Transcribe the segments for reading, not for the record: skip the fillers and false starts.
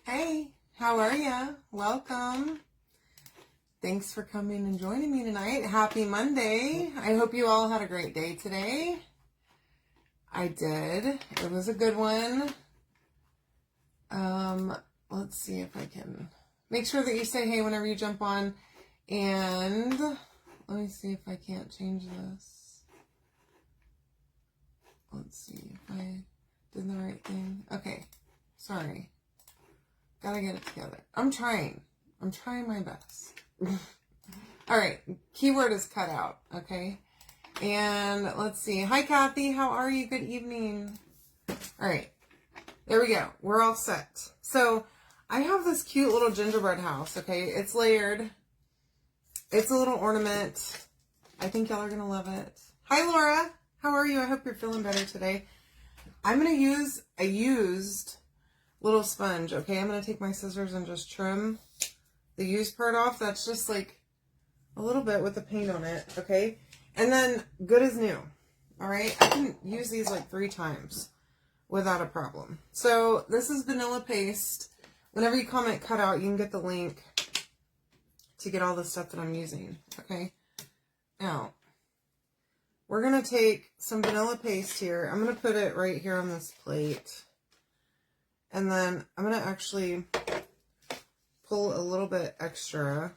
Hey, how are ya? Welcome. Thanks for coming and joining me tonight. Happy Monday. I hope you all had a great day today. I did. It was a good one. Let's see if I can make sure that you say hey whenever you jump on. And let me see if I can't change this. Let's see if I did the right thing. Okay. Sorry. Gotta get it together. I'm trying my best. All right. Keyword is cut out. Okay. And let's see. Hi, Kathy. How are you? Good evening. All right. There we go. We're all set. So I have this cute little gingerbread house. Okay. It's layered. It's a little ornament. I think y'all are going to love it. Hi, Laura. How are you? I hope you're feeling better today. I'm going to use a used little sponge. Okay. I'm going to take my scissors and just trim the used part off. That's just like a little bit with the paint on it. Okay. And then good as new. All right. I can use these like 3 times without a problem. So this is vanilla paste. Whenever you comment Cutout, you can get the link to get all the stuff that I'm using. Okay. Now we're going to take some vanilla paste here. I'm going to put it right here on this plate. And then I'm going to actually pull a little bit extra.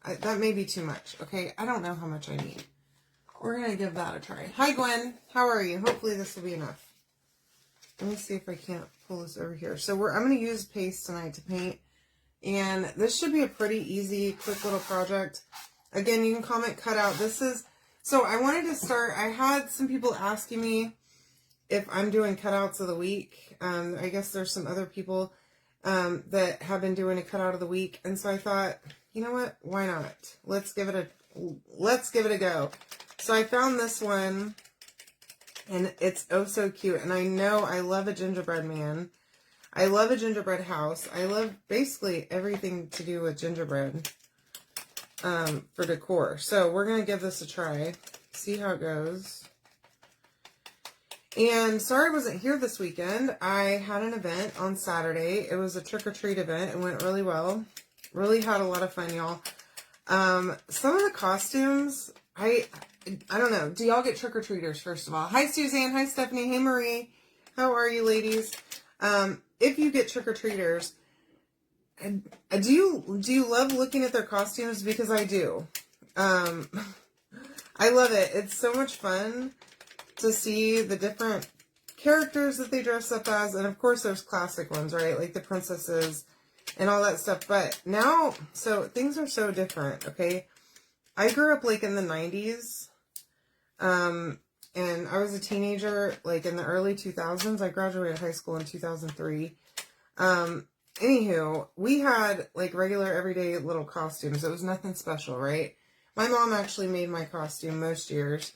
That may be too much. Okay. I don't know how much I need. We're going to give that a try. Hi, Gwen. How are you? Hopefully this will be enough. Let me see if I can't pull this over here. So I'm going to use paste tonight to paint. And this should be a pretty easy, quick little project. Again, you can comment Cutout. So I wanted to start, I had some people asking me if I'm doing cutouts of the week. I guess there's some other people that have been doing a cutout of the week. And so I thought, you know what? Why not? Let's give it a go. So I found this one and it's oh so cute. And I know I love a gingerbread man. I love a gingerbread house. I love basically everything to do with gingerbread for decor. So we're going to give this a try. See how it goes. And sorry I wasn't here this weekend. I had an event on Saturday. It was a trick-or-treat event. It went really well. Really had a lot of fun, y'all. Some of the costumes, I don't know. Do y'all get trick-or-treaters, first of all? Hi, Suzanne. Hi, Stephanie. Hey, Marie. How are you, ladies? If you get trick-or-treaters, do you love looking at their costumes? Because I do. I love it. It's so much fun to see the different characters that they dress up as. And of course there's classic ones, right? Like the princesses and all that stuff. But now, so things are so different, okay? I grew up like in the 90s. And I was a teenager like in the early 2000s. I graduated high school in 2003. Anywho, we had like regular everyday little costumes. It was nothing special, right? My mom actually made my costume most years.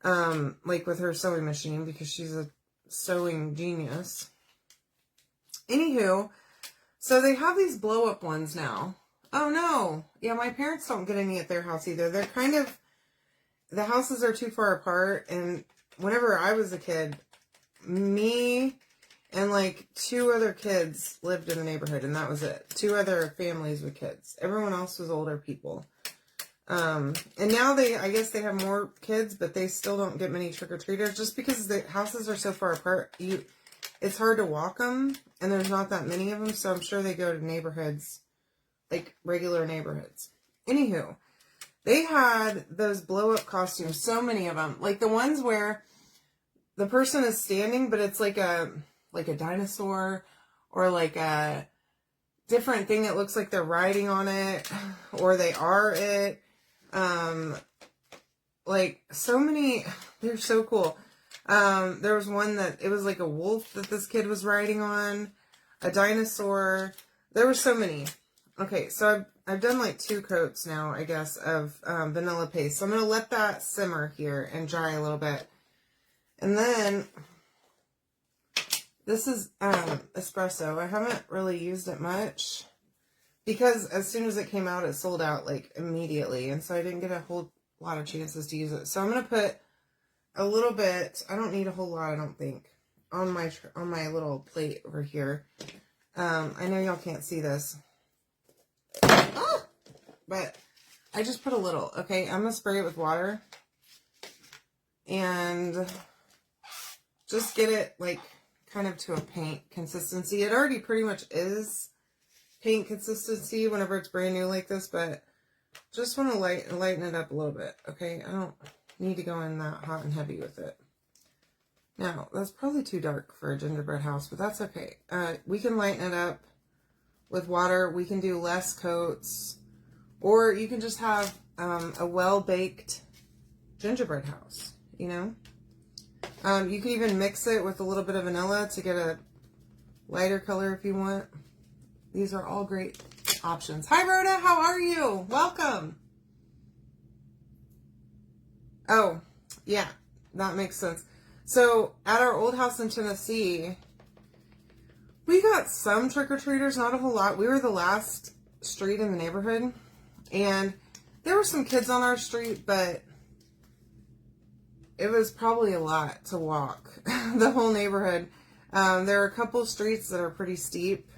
Like with her sewing machine because she's a sewing genius. Anywho, so they have these blow up ones now. Oh no. Yeah, my parents don't get any at their house either. They're kind of, the houses are too far apart. And whenever I was a kid, me and like 2 other kids lived in the neighborhood and that was it. 2 other families with kids. Everyone else was older people. And now I guess they have more kids, but they still don't get many trick-or-treaters just because the houses are so far apart. It's hard to walk them and there's not that many of them. So I'm sure they go to neighborhoods, like regular neighborhoods. Anywho, they had those blow up costumes, so many of them, like the ones where the person is standing, but it's like a dinosaur or like a different thing that looks like they're riding on it or they are it. Like so many, they're so cool. There was one that it was like a wolf that this kid was riding on, a dinosaur. There were so many. Okay, so I've done like 2 coats now, I guess, of vanilla paste. So I'm going to let that simmer here and dry a little bit. And then this is espresso. I haven't really used it much because as soon as it came out, it sold out like immediately. And so I didn't get a whole lot of chances to use it. So I'm going to put a little bit, I don't need a whole lot, I don't think, on my little plate over here. I know y'all can't see this. Ah! But I just put a little, okay? I'm going to spray it with water. And just get it, like, kind of to a paint consistency. It already pretty much is paint consistency whenever it's brand new like this, but just want to lighten it up a little bit, okay? I don't need to go in that hot and heavy with it. Now, that's probably too dark for a gingerbread house, but that's okay. We can lighten it up with water. We can do less coats, or you can just have a well-baked gingerbread house, you know? You can even mix it with a little bit of vanilla to get a lighter color if you want. These are all great options. Hi, Rhoda. How are you? Welcome. Oh, yeah, that makes sense. So, at our old house in Tennessee, we got some trick-or-treaters, not a whole lot. We were the last street in the neighborhood, and there were some kids on our street, but it was probably a lot to walk the whole neighborhood. There are a couple streets that are pretty steep.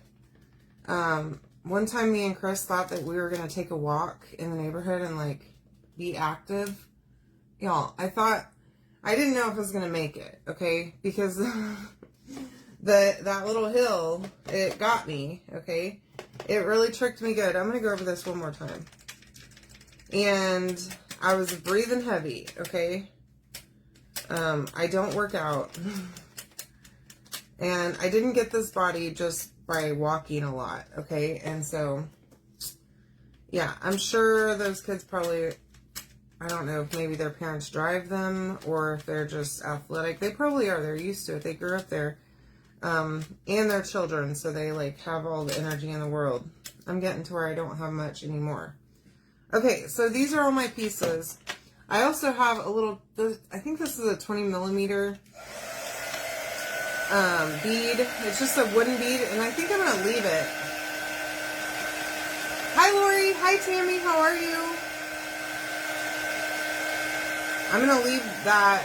One time me and Chris thought that we were going to take a walk in the neighborhood and like be active. Y'all, I didn't know if I was going to make it, okay? Because that little hill, it got me, okay? It really tricked me good. I'm going to go over this one more time. And I was breathing heavy, okay? I don't work out. And I didn't get this body just by walking a lot, okay? And so, yeah, I'm sure those kids probably, I don't know if maybe their parents drive them or if they're just athletic. They probably are. They're used to it. They grew up there. And their children, so they, like, have all the energy in the world. I'm getting to where I don't have much anymore. Okay, so these are all my pieces. I also have a little, I think this is a 20 millimeter bead. It's just a wooden bead, and I think I'm going to leave it. Hi, Lori. Hi, Tammy. How are you? I'm going to leave that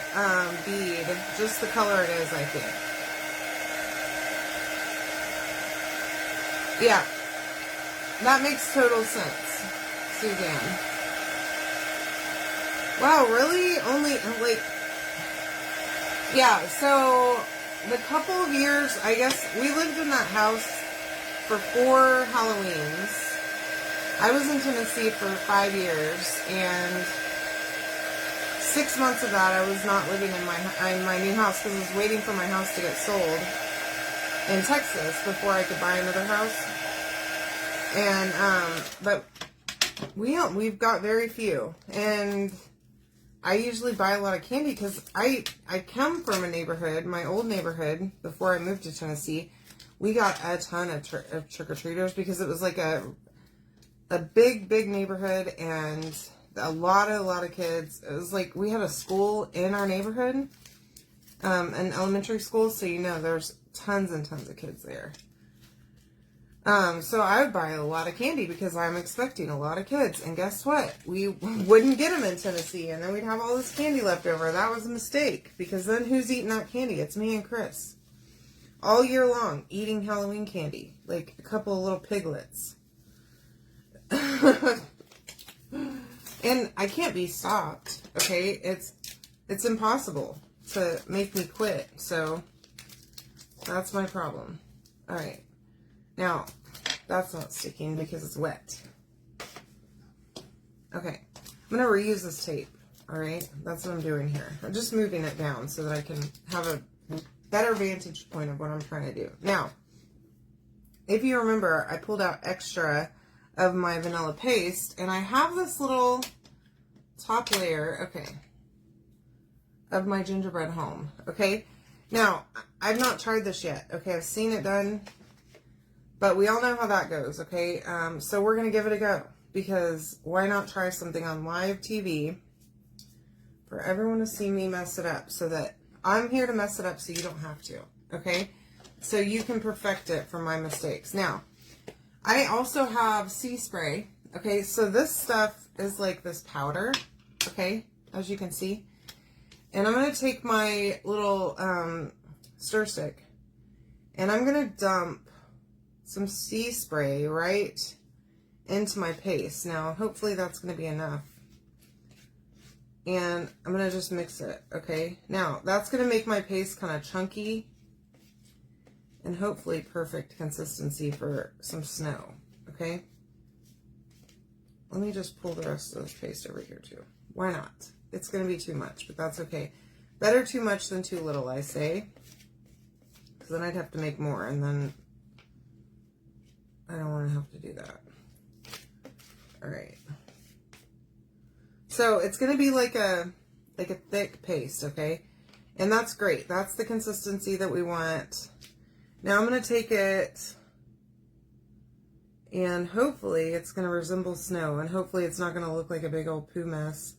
bead just the color it is, I think. Yeah, that makes total sense, Suzanne. Wow, really? Only, like, yeah, so the couple of years, I guess, we lived in that house for 4 Halloweens. I was in Tennessee for 5 years, and 6 months of that I was not living in my new house because I was waiting for my house to get sold in Texas before I could buy another house. And, but we've got very few, and I usually buy a lot of candy because I come from a neighborhood, my old neighborhood, before I moved to Tennessee. We got a ton of trick-or-treaters because it was like a big neighborhood and a lot of kids. It was like we had a school in our neighborhood, an elementary school, so you know there's tons and tons of kids there. So I would buy a lot of candy because I'm expecting a lot of kids. And guess what? We wouldn't get them in Tennessee, and then we'd have all this candy left over. That was a mistake, because then who's eating that candy? It's me and Chris. All year long, eating Halloween candy. Like a couple of little piglets. And I can't be stopped, okay? It's impossible to make me quit. So that's my problem. All right. Now, that's not sticking because it's wet. Okay, I'm going to reuse this tape, all right? That's what I'm doing here. I'm just moving it down so that I can have a better vantage point of what I'm trying to do. Now, if you remember, I pulled out extra of my vanilla paste, and I have this little top layer, okay, of my gingerbread home, okay? Now, I've not tried this yet, okay? I've seen it done. But we all know how that goes, okay? So we're going to give it a go. Because why not try something on live TV for everyone to see me mess it up, so that I'm here to mess it up so you don't have to, okay? So you can perfect it from my mistakes. Now, I also have sea spray, okay? So this stuff is like this powder, okay? As you can see. And I'm going to take my little stir stick, and I'm going to dump some sea spray right into my paste. Now, hopefully that's going to be enough. And I'm going to just mix it, okay? Now, that's going to make my paste kind of chunky and hopefully perfect consistency for some snow, okay? Let me just pull the rest of this paste over here too. Why not? It's going to be too much, but that's okay. Better too much than too little, I say. Because then I'd have to make more, and then I don't want to have to do that. All right. So it's going to be like a thick paste, okay? And that's great. That's the consistency that we want. Now I'm going to take it, and hopefully it's going to resemble snow, and hopefully it's not going to look like a big old poo mess.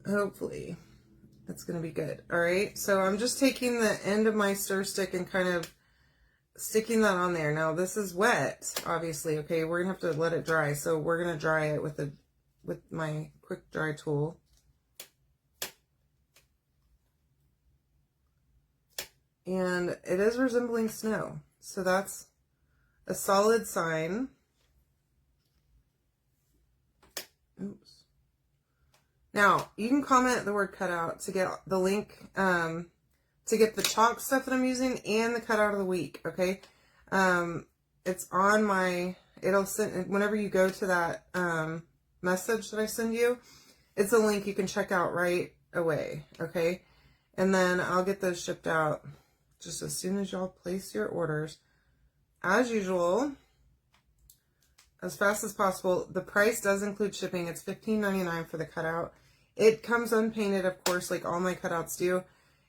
Hopefully it's going to be good. All right. So I'm just taking the end of my stir stick and kind of sticking that on there. Now this is wet, obviously. Okay. We're going to have to let it dry. So we're going to dry it with my quick dry tool. And it is resembling snow. So that's a solid sign. Oops. Now, you can comment the word cutout to get the link, to get the chalk stuff that I'm using and the cutout of the week, okay? It's on my, it'll send, whenever you go to that message that I send you, it's a link you can check out right away, okay? And then I'll get those shipped out just as soon as y'all place your orders. As usual, as fast as possible. The price does include shipping. It's $15.99 for the cutout. It comes unpainted, of course, like all my cutouts do.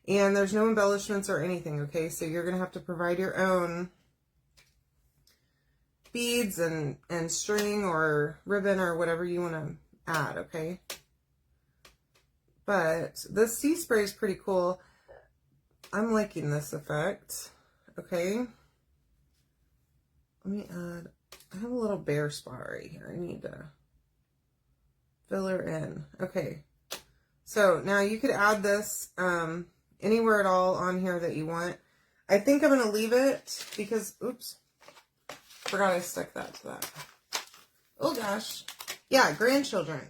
And there's no embellishments or anything, okay? So you're going to have to provide your own beads and string or ribbon or whatever you want to add, okay? But this sea spray is pretty cool. I'm liking this effect, okay? Let me add, I have a little bare spot right here. I need to fill her in. Okay. So now you could add this anywhere at all on here that you want. I think I'm going to leave it because, oops, forgot I stuck that to that. Oh gosh. Yeah, grandchildren.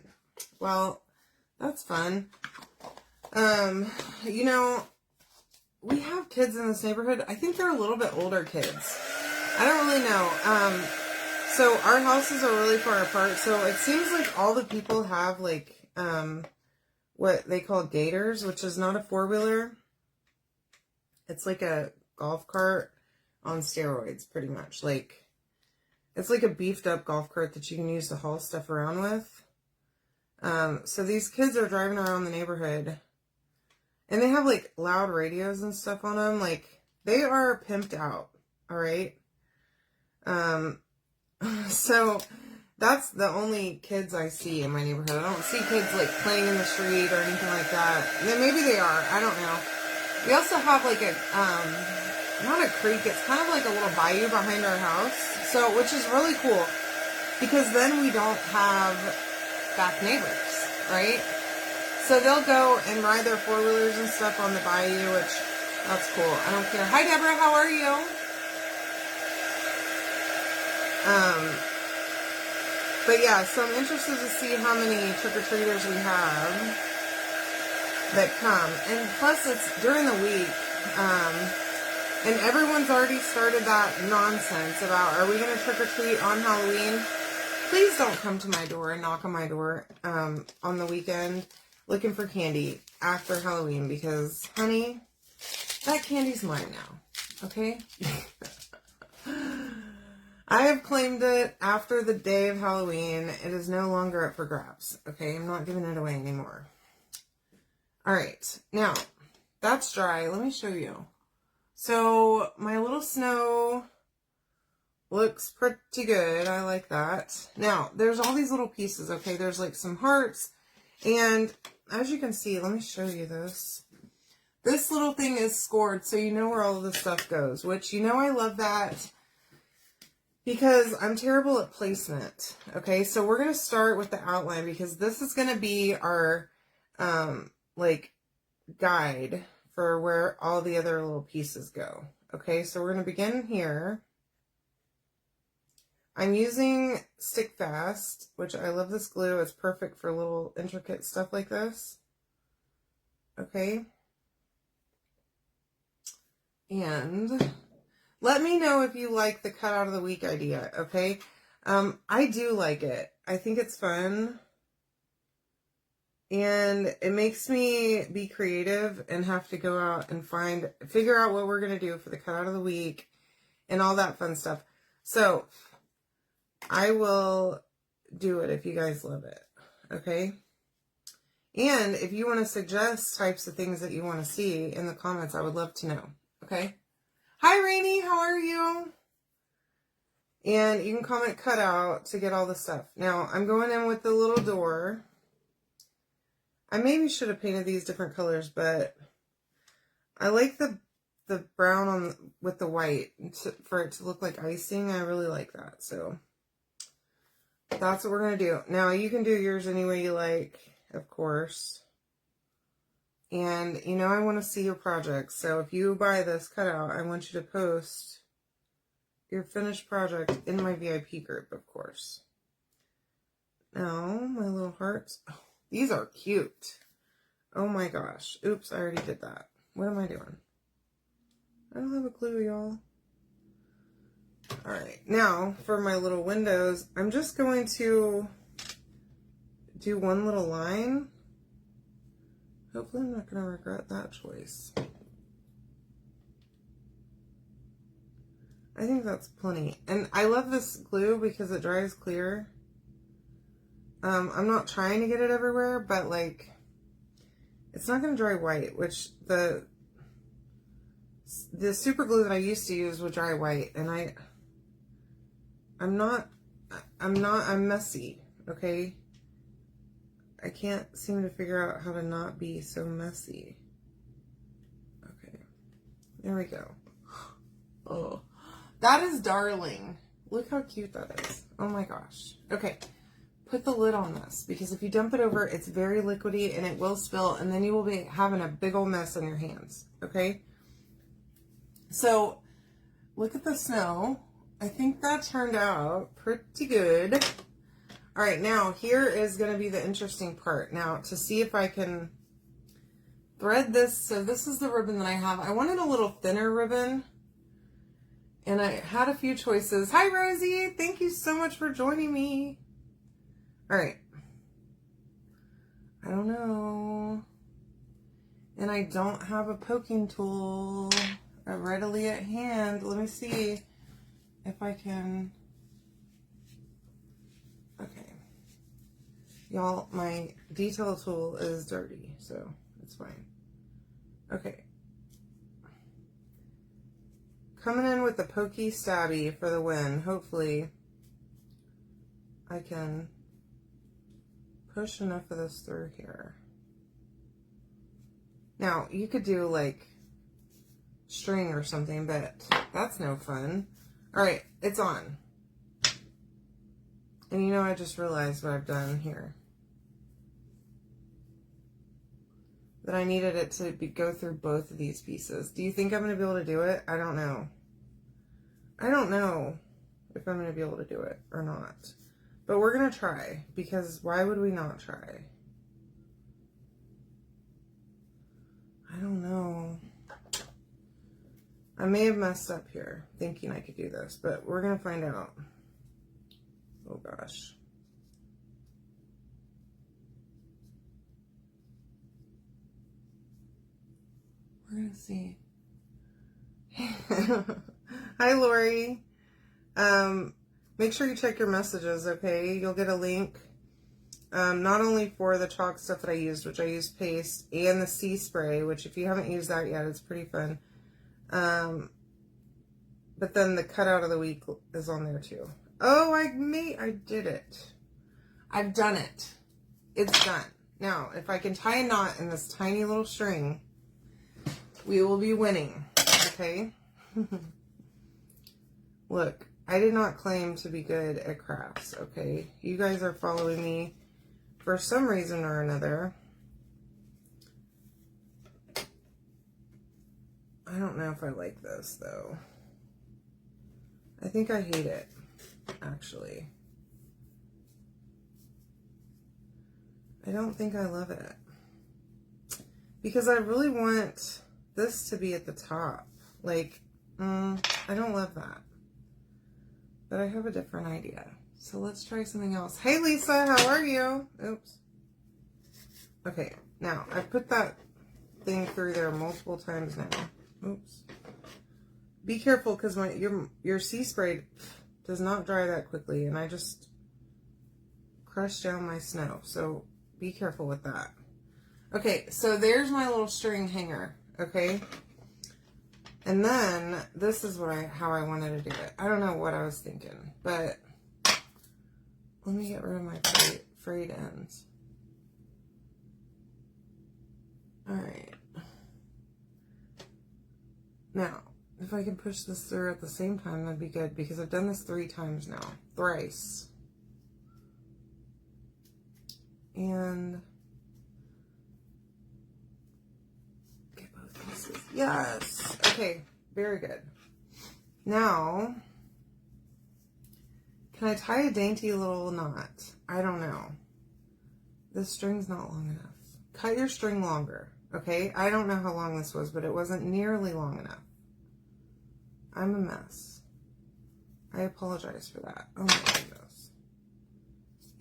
Well, that's fun. You know, we have kids in this neighborhood. I think they're a little bit older kids. I don't really know. So our houses are really far apart. So it seems like all the people have like, what they call gators, which is not a four-wheeler. It's like a golf cart on steroids, pretty much. Like, it's like a beefed up golf cart that you can use to haul stuff around with. So these kids are driving around the neighborhood and they have like loud radios and stuff on them. Like, they are pimped out. All right. So that's the only kids I see in my neighborhood. I don't see kids like playing in the street or anything like that. Then maybe they are. I don't know. We also have like a, not a creek. It's kind of like a little bayou behind our house. So, which is really cool because then we don't have back neighbors, right? So they'll go and ride their four-wheelers and stuff on the bayou, which that's cool. I don't care. Hi, Deborah. How are you? But yeah, so I'm interested to see how many trick-or-treaters we have that come. And plus, it's during the week. And everyone's already started that nonsense about, are we going to trick-or-treat on Halloween? Please don't come to my door and knock on my door on the weekend looking for candy after Halloween because, honey, that candy's mine now. Okay? I have claimed it after the day of Halloween. It is no longer up for grabs. Okay, I'm not giving it away anymore. All right, now that's dry. Let me show you. So my little snow looks pretty good. I like that. Now there's all these little pieces. Okay, there's like some hearts, and as you can see, let me show you this. This little thing is scored, so you know where all of the stuff goes. Which you know I love that. Because I'm terrible at placement. Okay, so we're going to start with the outline because this is going to be our, like, guide for where all the other little pieces go. Okay, so we're going to begin here. I'm using Stick Fast, which I love this glue. It's perfect for little intricate stuff like this. Okay. And let me know if you like the cut out of the week idea, okay? I do like it. I think it's fun. And it makes me be creative and have to go out and figure out what we're going to do for the cut out of the week and all that fun stuff. So I will do it if you guys love it, okay? And if you want to suggest types of things that you want to see in the comments, I would love to know, okay? Hi, Rainy, how are you? And you can comment cutout to get all the stuff. Now, I'm going in with the little door. I maybe should have painted these different colors, but I like the brown with the white for it to look like icing. I really like that, so that's what we're going to do. Now, you can do yours any way you like, of course. And, you know, I want to see your projects. So if you buy this cutout, I want you to post your finished project in my VIP group, of course. Now, my little hearts. Oh, these are cute. Oh my gosh. Oops, I already did that. What am I doing? I don't have a clue, y'all. Alright, now for my little windows, I'm just going to do one little line. Hopefully I'm not going to regret that choice. I think that's plenty. And I love this glue because it dries clear. I'm not trying to get it everywhere, but like, it's not going to dry white, which the super glue that I used to use would dry white, and I'm messy, okay? I can't seem to figure out how to not be so messy. Okay, there we go. Oh, that is darling. Look how cute that is. Oh my gosh. Okay, put the lid on this, because if you dump it over, it's very liquidy and it will spill, and then you will be having a big old mess on your hands, okay? So, look at the snow. I think that turned out pretty good. All right, now here is going to be the interesting part. Now, to see if I can thread this. So this is the ribbon that I have. I wanted a little thinner ribbon, and I had a few choices. Hi, Rosie. Thank you so much for joining me. All right. I don't know. And I don't have a poking tool readily at hand. Let me see if I can. Okay. Y'all, my detail tool is dirty, so it's fine. Okay. Coming in with the pokey stabby for the win. Hopefully I can push enough of this through here. Now, you could do like string or something, but that's no fun. All right, it's on. And you know, I just realized what I've done here. That I needed it to go through both of these pieces. Do you think I'm going to be able to do it? I don't know. I don't know if I'm going to be able to do it or not. But we're going to try, because why would we not try? I don't know. I may have messed up here thinking I could do this, but we're going to find out. Oh gosh. We're going to see. Hi, Lori. Make sure you check your messages, okay? You'll get a link. Not only for the chalk stuff that I used, which I used paste, and the sea spray, which if you haven't used that yet, it's pretty fun. But then the cutout of the week is on there too. Oh, I did it. I've done it. It's done. Now, if I can tie a knot in this tiny little string, we will be winning, okay? Look, I did not claim to be good at crafts, okay? You guys are following me for some reason or another. I don't know if I like this, though. I think I hate it, actually. I don't think I love it. Because I really want this to be at the top. Like, I don't love that. But I have a different idea. So let's try something else. Hey, Lisa, how are you? Oops. Okay, now, I've put that thing through there multiple times now. Oops. Be careful, because your sea spray does not dry that quickly, and I just crushed down my snow. So be careful with that. Okay, so there's my little string hanger, okay? And then this is how I wanted to do it. I don't know what I was thinking, but let me get rid of my frayed ends. All right. Now, if I can push this through at the same time, that'd be good, because I've done this 3 times now. Thrice. And get both pieces. Yes! Okay, very good. Now, can I tie a dainty little knot? I don't know. This string's not long enough. Cut your string longer, okay? I don't know how long this was, but it wasn't nearly long enough. I'm a mess. I apologize for that. Oh my goodness.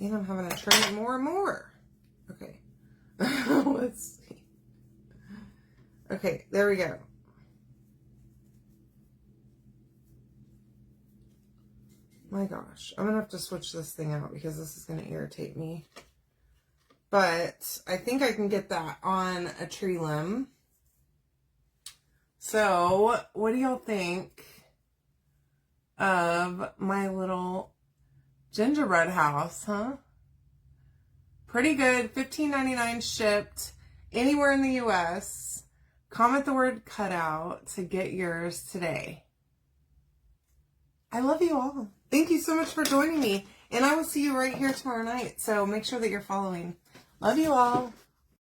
And I'm having to trim it more and more. Okay. Let's see. Okay, there we go. My gosh. I'm going to have to switch this thing out because this is going to irritate me. But I think I can get that on a tree limb. So, what do y'all think of my little gingerbread house, huh? Pretty good. $15.99 shipped anywhere in the U.S. Comment the word cutout to get yours today. I love you all. Thank you so much for joining me. And I will see you right here tomorrow night. So make sure that you're following. Love you all.